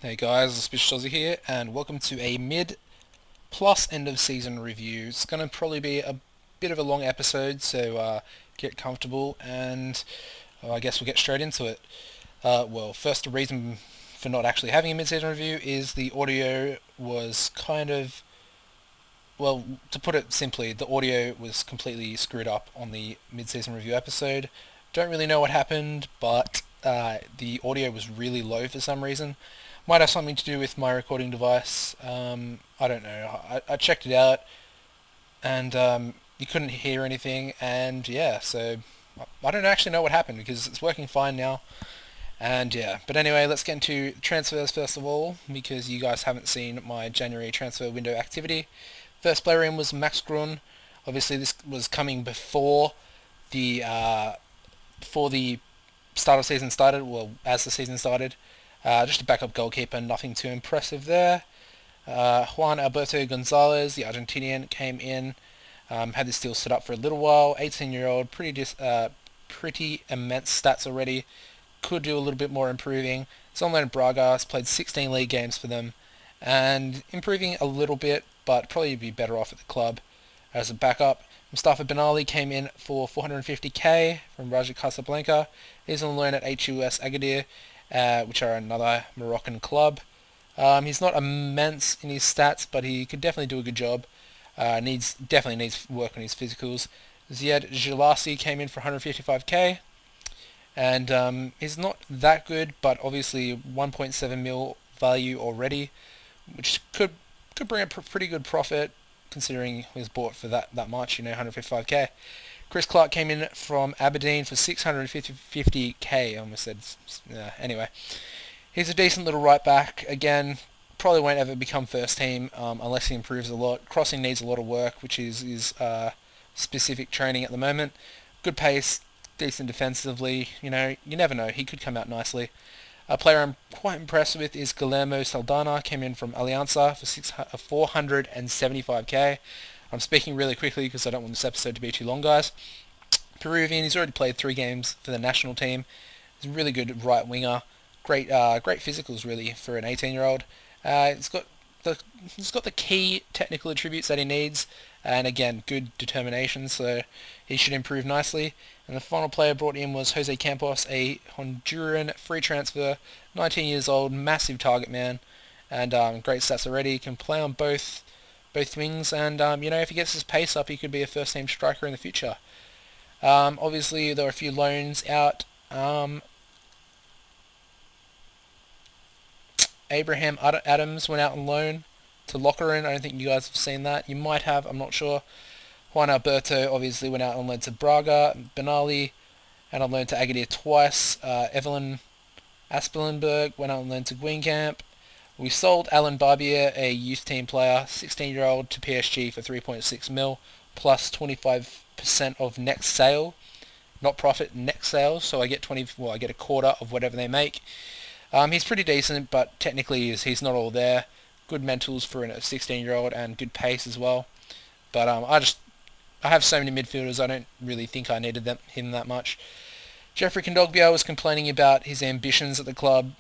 Hey guys, it's Fixtures here, and welcome to a mid plus end of season review. It's going to probably be a bit of a long episode, so get comfortable, and I guess we'll get straight into it. First, the reason for not actually having a mid-season review is the audio was to put it simply, the audio was completely screwed up on the mid-season review episode. Don't really know what happened, but the audio was really low for some reason. Might have something to do with my recording device. I don't know. I checked it out, and you couldn't hear anything. And yeah, so I don't actually know what happened because it's working fine now. And yeah, but anyway, let's get into transfers first of all because you guys haven't seen my January transfer window activity. First player in was Max Grun. Obviously, this was coming before the start of season started. Well, as the season started. Just a backup goalkeeper, nothing too impressive there. Juan Alberto Gonzalez, the Argentinian, came in, had this deal set up for a little while. 18-year-old, pretty immense stats already. Could do a little bit more improving. It's on loan at Braga, has played 16 league games for them, and improving a little bit, but probably be better off at the club as a backup. Mustafa Ben Ali came in for 450k from Raja Casablanca. He's on loan at HUS Agadir, which are another Moroccan club. He's not immense in his stats, but he could definitely do a good job. Definitely needs work on his physicals. Ziad Gilasi came in for 155k, and he's not that good, but obviously 1.7 mil value already, which could bring a pretty good profit considering he was bought for that much, 155k. Chris Clark came in from Aberdeen for 650k. I almost said, anyway. He's a decent little right back. Again, probably won't ever become first team unless he improves a lot. Crossing needs a lot of work, which is specific training at the moment. Good pace, decent defensively. You never know. He could come out nicely. A player I'm quite impressed with is Guillermo Saldana. Came in from Alianza for 475k. I'm speaking really quickly because I don't want this episode to be too long, guys. Peruvian, he's already played 3 games for the national team. He's a really good right winger. Great physicals really for an 18-year-old. He's got the key technical attributes that he needs, and again, good determination. So he should improve nicely. And the final player brought in was Jose Campos, a Honduran free transfer, 19 years old, massive target man, and great stats already. Can play on both wings, and if he gets his pace up, he could be a first-team striker in the future. Obviously, there are a few loans out. Abraham Adams went out on loan to Lokeren. I don't think you guys have seen that. You might have, I'm not sure. Juan Alberto obviously went out on loan to Braga. Benali and on loan to Agadir twice. Evelyn Aspelenberg went out on loan to Greencamp. We sold Alan Barbier, a youth team player, 16-year-old, to PSG for 3.6 mil, plus 25% of next sale, not profit, next sale. So I get I get a quarter of whatever they make. He's pretty decent, but technically he's not all there. Good mentals for a 16-year-old and good pace as well. But I have so many midfielders, I don't really think I needed him that much. Jeffrey Kondogbia was complaining about his ambitions at the club,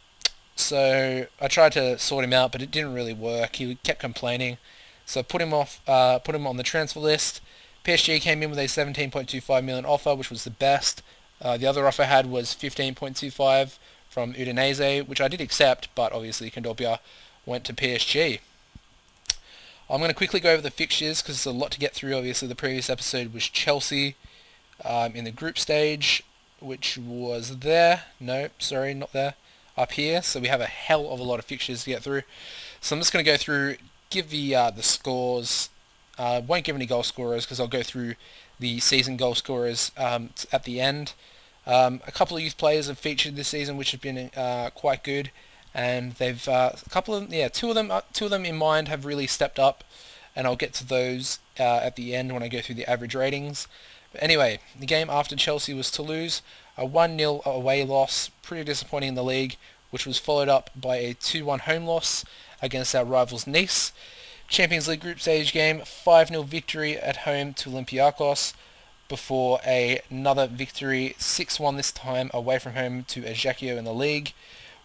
so I tried to sort him out, but it didn't really work. He kept complaining, so I put him on the transfer list. PSG came in with a 17.25 million offer, which was the best. The other offer I had was 15.25 from Udinese, which I did accept, but obviously Kondogbia went to PSG. I'm going to quickly go over the fixtures because there's a lot to get through. Obviously, the previous episode was Chelsea in the group stage, which was there. No, sorry, not there. Up here. So we have a hell of a lot of fixtures to get through. So I'm just going to go through, give the scores. Won't give any goal scorers because I'll go through the season goal scorers at the end. A couple of youth players have featured this season, which have been quite good. And they've two of them in mind have really stepped up, and I'll get to those at the end when I go through the average ratings. But anyway, the game after Chelsea was Toulouse, a 1-0 away loss, pretty disappointing in the league, which was followed up by a 2-1 home loss against our rivals Nice. Champions League group stage game, 5-0 victory at home to Olympiacos, before another victory, 6-1 this time away from home to Ajaccio in the league.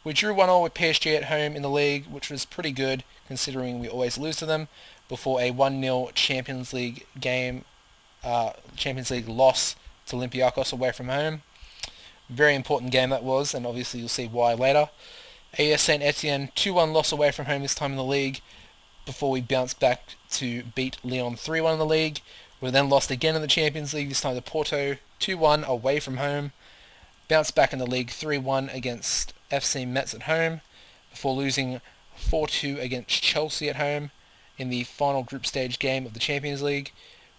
We drew 1-1 with PSG at home in the league, which was pretty good considering we always lose to them, before a 1-0 Champions League loss to Olympiacos away from home. Very important game that was, and obviously you'll see why later. AS Saint Etienne 2-1 loss away from home this time in the league, before we bounced back to beat Lyon 3-1 in the league. We then lost again in the Champions League, this time to Porto 2-1 away from home. Bounced back in the league 3-1 against FC Metz at home, before losing 4-2 against Chelsea at home in the final group stage game of the Champions League.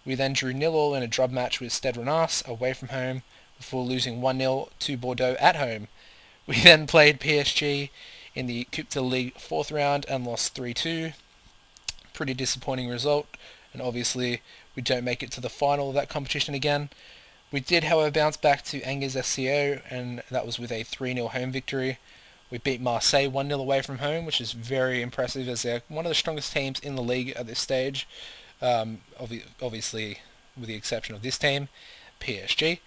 We then drew 0-0 in a drub match with Stade Rennais away from home, before losing 1-0 to Bordeaux at home. We then played PSG in the Coupe de Ligue 4th round and lost 3-2. Pretty disappointing result, and obviously we don't make it to the final of that competition again. We did, however, bounce back to Angers SCO, and that was with a 3-0 home victory. We beat Marseille 1-0 away from home, which is very impressive as they're one of the strongest teams in the league at this stage. Obviously, with the exception of this team, PSG.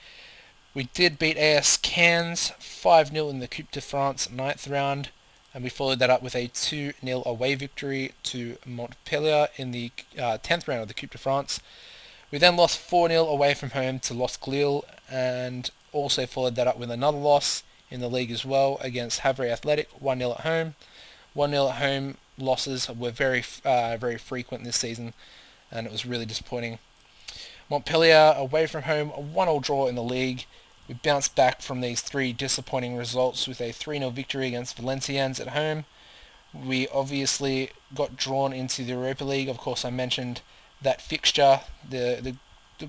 We did beat AS Cannes 5-0 in the Coupe de France 9th round, and we followed that up with a 2-0 away victory to Montpellier in the 10th round of the Coupe de France. We then lost 4-0 away from home to Los Lille, and also followed that up with another loss in the league as well against Havre Athletic 1-0 at home. 1-0 at home losses were very frequent this season, and it was really disappointing. Montpellier away from home, a 1-1 draw in the league. We bounced back from these three disappointing results with a 3-0 victory against Valenciennes at home. We obviously got drawn into the Europa League. Of course, I mentioned that fixture, the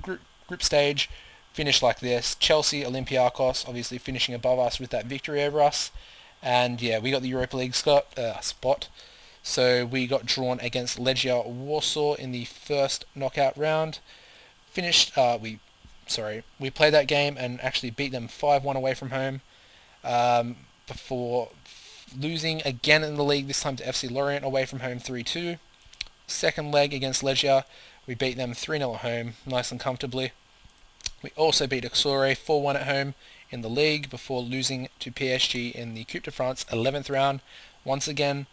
group stage finished like this. Chelsea, Olympiacos, obviously finishing above us with that victory over us. And yeah, we got the Europa League spot. So we got drawn against Legia Warsaw in the first knockout round. We played that game and actually beat them 5-1 away from home, before losing again in the league, this time to FC Lorient away from home 3-2. Second leg against Legia, we beat them 3-0 at home, nice and comfortably. We also beat Auxerre 4-1 at home in the league, before losing to PSG in the Coupe de France 11th round. Once again,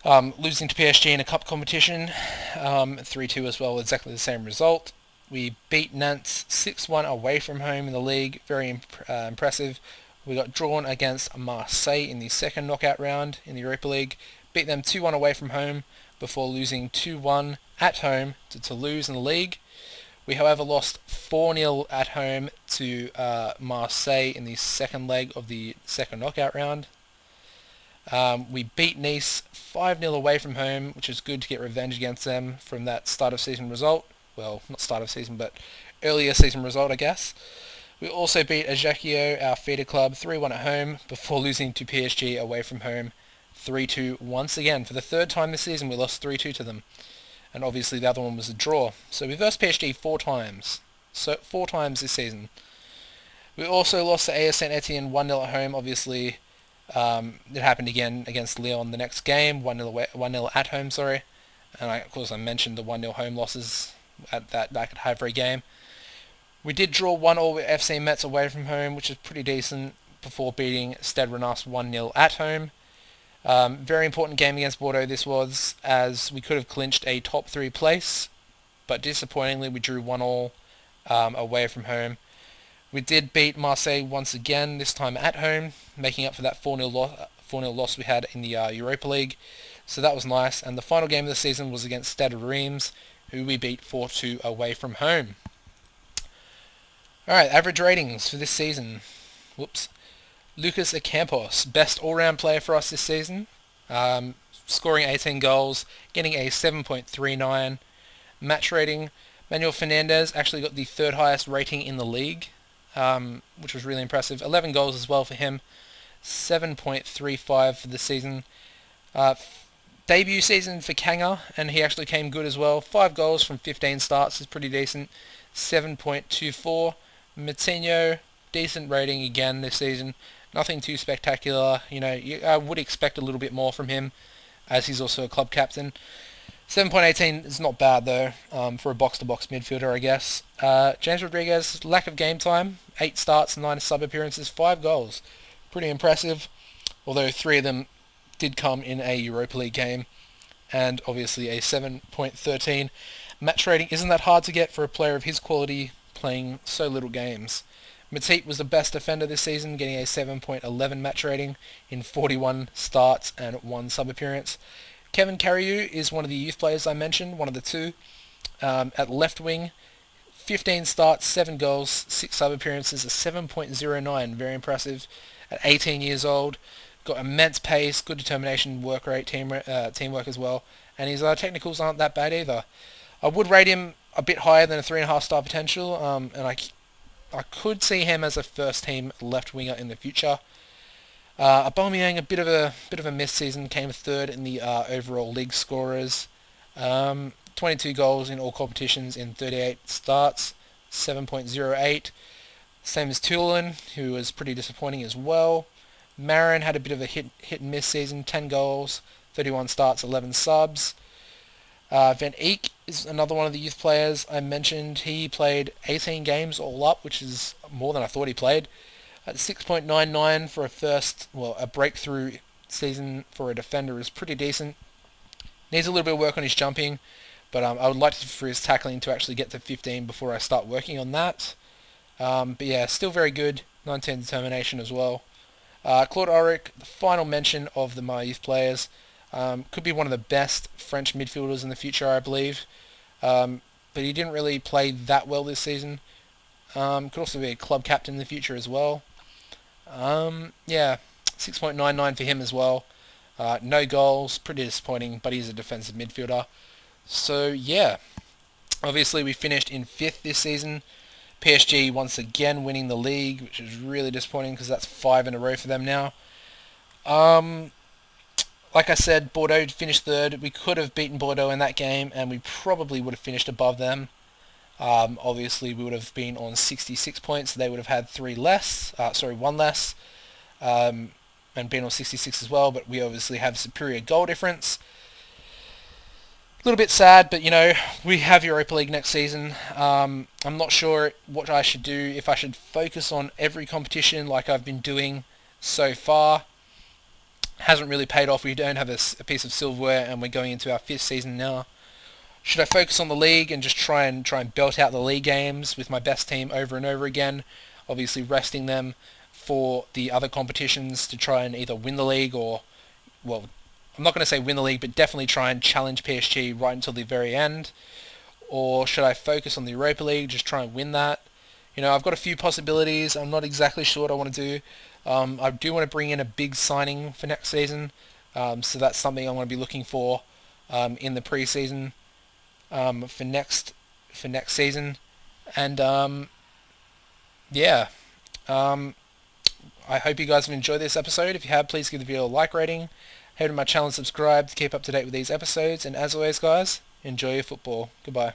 losing to PSG in a cup competition, 3-2 as well, exactly the same result. We beat Nantes 6-1 away from home in the league, very impressive. We got drawn against Marseille in the second knockout round in the Europa League, beat them 2-1 away from home, before losing 2-1 at home to Toulouse in the league. We, however, lost 4-0 at home to Marseille in the second leg of the second knockout round. We beat Nice 5-0 away from home, which is good to get revenge against them from that start of season result. Well, not start of season, but earlier season result, I guess. We also beat Ajaccio, our feeder club, 3-1 at home, before losing to PSG away from home 3-2 once again. For the third time this season, we lost 3-2 to them. And obviously the other one was a draw. So we versed PSG 4 times. So 4 times this season. We also lost to AS Saint Etienne 1-0 at home. Obviously, it happened again against Lyon the next game, 1-0 at home, sorry. And of course I mentioned the 1-0 home losses at that back at Havre game. We did draw 1-1 with FC Metz away from home, which is pretty decent, before beating Stade Rennais 1-0 at home. Very important game against Bordeaux this was, as we could have clinched a top 3 place, but disappointingly we drew 1-1 away from home. We did beat Marseille once again, this time at home, making up for that 4-0 loss we had in the Europa League. So that was nice. And the final game of the season was against Stade Reims, who we beat 4-2 away from home. Alright, average ratings for this season. Lucas Ocampos, best all-round player for us this season. Scoring 18 goals, getting a 7.39. Match rating, Manuel Fernandez actually got the third highest rating in the league, which was really impressive. 11 goals as well for him, 7.35 for the season. Debut season for Kanga, and he actually came good as well. 5 goals from 15 starts is pretty decent, 7.24. Matinho, decent rating again this season. Nothing too spectacular. I would expect a little bit more from him, as he's also a club captain. 7.18 is not bad though, for a box-to-box midfielder, I guess. James Rodriguez, lack of game time, 8 starts, 9 sub-appearances, 5 goals. Pretty impressive. although 3 of them did come in a Europa League game, and obviously a 7.13 match rating isn't that hard to get for a player of his quality playing so little games. Matip was the best defender this season, getting a 7.11 match rating in 41 starts and 1 sub-appearance. Kevin Carriou is one of the youth players I mentioned, one of the 2. At left wing, 15 starts, 7 goals, 6 sub-appearances, a 7.09, very impressive. At 18 years old, got immense pace, good determination, work rate, teamwork as well, and his technicals aren't that bad either. I would rate him a bit higher than a 3.5 star potential, and I could see him as a first team left winger in the future. Aubameyang, a bit of a miss season, came 3rd in the overall league scorers. 22 goals in all competitions in 38 starts, 7.08. Same as Tulin, who was pretty disappointing as well. Marin had a bit of a hit and miss season, 10 goals, 31 starts, 11 subs. Van Eyck is another one of the youth players I mentioned. He played 18 games all up, which is more than I thought he played. At 6.99 for a breakthrough season for a defender is pretty decent. Needs a little bit of work on his jumping, but I would like for his tackling to actually get to 15 before I start working on that. But yeah, still very good. 19 determination as well. Claude Auric, the final mention of my youth players, could be one of the best French midfielders in the future, I believe. But he didn't really play that well this season. Could also be a club captain in the future as well. Yeah, 6.99 for him as well. No goals, pretty disappointing, but he's a defensive midfielder. So yeah, obviously we finished in 5th this season. PSG once again winning the league, which is really disappointing because that's 5 in a row for them now. Like I said, Bordeaux finished 3rd. We could have beaten Bordeaux in that game, and we probably would have finished above them. Obviously, we would have been on 66 points. They would have had 1 less, and been on 66 as well. But we obviously have superior goal difference. A little bit sad, but we have Europa League next season. I'm not sure what I should do, if I should focus on every competition like I've been doing so far. Hasn't really paid off. We don't have a piece of silverware, and we're going into our 5th season now. Should I focus on the league and just try and belt out the league games with my best team over and over again, obviously resting them for the other competitions to try and either win the league or, well, I'm not going to say win the league, but definitely try and challenge PSG right until the very end? Or should I focus on the Europa League, just try and win that? I've got a few possibilities. I'm not exactly sure what I want to do. I do want to bring in a big signing for next season, so that's something I'm going to be looking for in the pre-season for next season. And yeah, I hope you guys have enjoyed this episode. If you have, please give the video a like rating. Head to my channel and subscribe to keep up to date with these episodes. And as always, guys, enjoy your football. Goodbye.